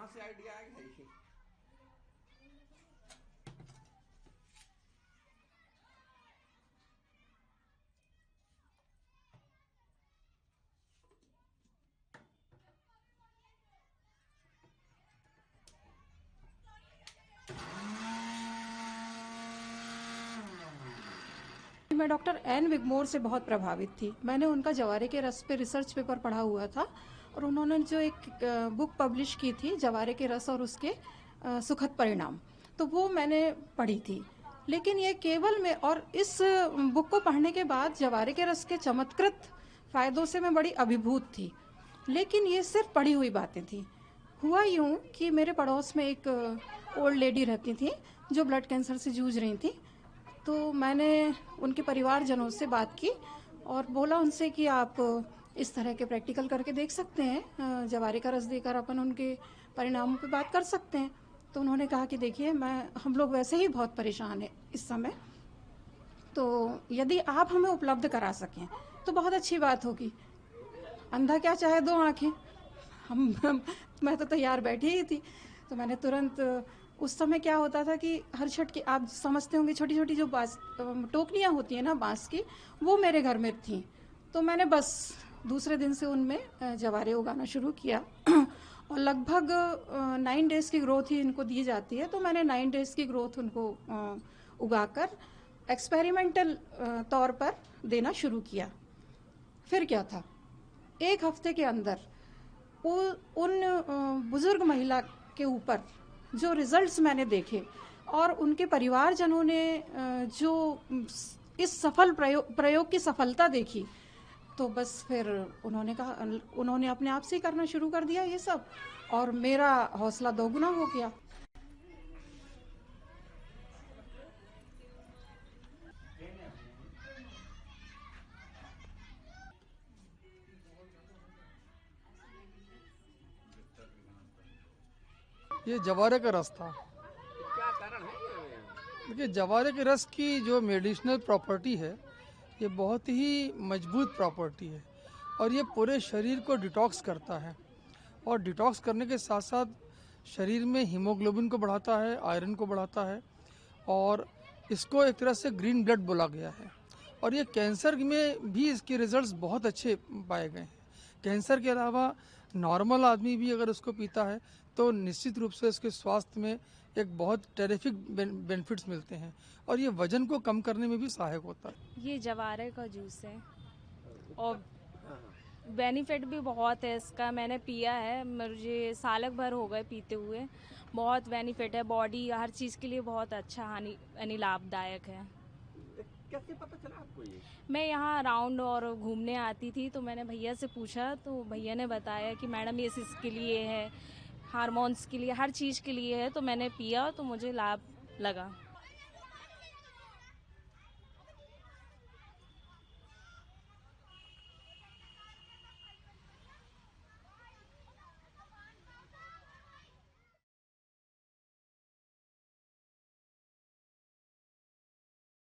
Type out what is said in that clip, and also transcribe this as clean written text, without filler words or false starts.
से आइडिया आया भाई? मैं डॉक्टर एन विगमोर से बहुत प्रभावित थी। मैंने उनका जवारे के रस पे रिसर्च पेपर पढ़ा हुआ था और उन्होंने जो एक बुक पब्लिश की थी जवारे के रस और उसके सुखद परिणाम, तो वो मैंने पढ़ी थी। लेकिन ये केवल मैं, और इस बुक को पढ़ने के बाद जवारे के रस के चमत्कृत फायदों से मैं बड़ी अभिभूत थी, लेकिन ये सिर्फ पढ़ी हुई बातें थी। हुआ यूं कि मेरे पड़ोस में एक ओल्ड लेडी रहती थी जो ब्लड कैंसर से जूझ रही थी। तो मैंने उनके परिवारजनों से बात की और बोला उनसे कि आप इस तरह के प्रैक्टिकल करके देख सकते हैं, जवारे का रस देकर अपन उनके परिणामों पे बात कर सकते हैं। तो उन्होंने कहा कि देखिए, हम लोग वैसे ही बहुत परेशान हैं इस समय, तो यदि आप हमें उपलब्ध करा सकें तो बहुत अच्छी बात होगी। अंधा क्या चाहे दो आंखें। मैं तो तैयार बैठी ही थी। तो मैंने तुरंत, उस समय क्या होता था कि हर छठ की, आप समझते होंगे, छोटी छोटी जो बांस टोकरियाँ होती हैं ना बांस की, वो मेरे घर में थी। तो मैंने बस दूसरे दिन से उनमें जवारे उगाना शुरू किया और लगभग 9 डेज़ की ग्रोथ ही इनको दी जाती है। तो मैंने 9 डेज़ की ग्रोथ उनको उगाकर एक्सपेरिमेंटल तौर पर देना शुरू किया। फिर क्या था, एक हफ्ते के अंदर उन बुजुर्ग महिला के ऊपर जो रिजल्ट्स मैंने देखे और उनके परिवारजनों ने जो इस सफल प्रयोग की सफलता देखी, तो बस फिर उन्होंने अपने आप से ही करना शुरू कर दिया ये सब, और मेरा हौसला दोगुना हो गया। ये जवारे का रस था। क्या कारण है ये? देखिए, जवारे के रस की जो मेडिसिनल प्रॉपर्टी है, ये बहुत ही मजबूत प्रॉपर्टी है और ये पूरे शरीर को डिटॉक्स करता है। और डिटॉक्स करने के साथ साथ शरीर में हीमोग्लोबिन को बढ़ाता है, आयरन को बढ़ाता है, और इसको एक तरह से ग्रीन ब्लड बोला गया है। और ये कैंसर में भी इसके रिजल्ट्स बहुत अच्छे पाए गए हैं। कैंसर के अलावा नॉर्मल आदमी भी अगर उसको पीता है तो निश्चित रूप से उसके स्वास्थ्य में एक बहुत टेरिफिक बेनिफिट्स मिलते हैं और ये वजन को कम करने में भी सहायक होता है। ये जवारे का जूस है और बेनिफिट भी बहुत है इसका। मैंने पिया है, मुझे सालक भर हो गए पीते हुए। बहुत बेनिफिट है, बॉडी हर चीज़ के लिए बहुत अच्छा, यानी लाभदायक है। कैसे पता चला आपको ये? मैं यहाँ राउंड और घूमने आती थी तो मैंने भैया से पूछा, तो भैया ने बताया कि मैडम ये इसके लिए है, हार्मोन्स के लिए, हर चीज़ के लिए है। तो मैंने पिया तो मुझे लाभ लगा।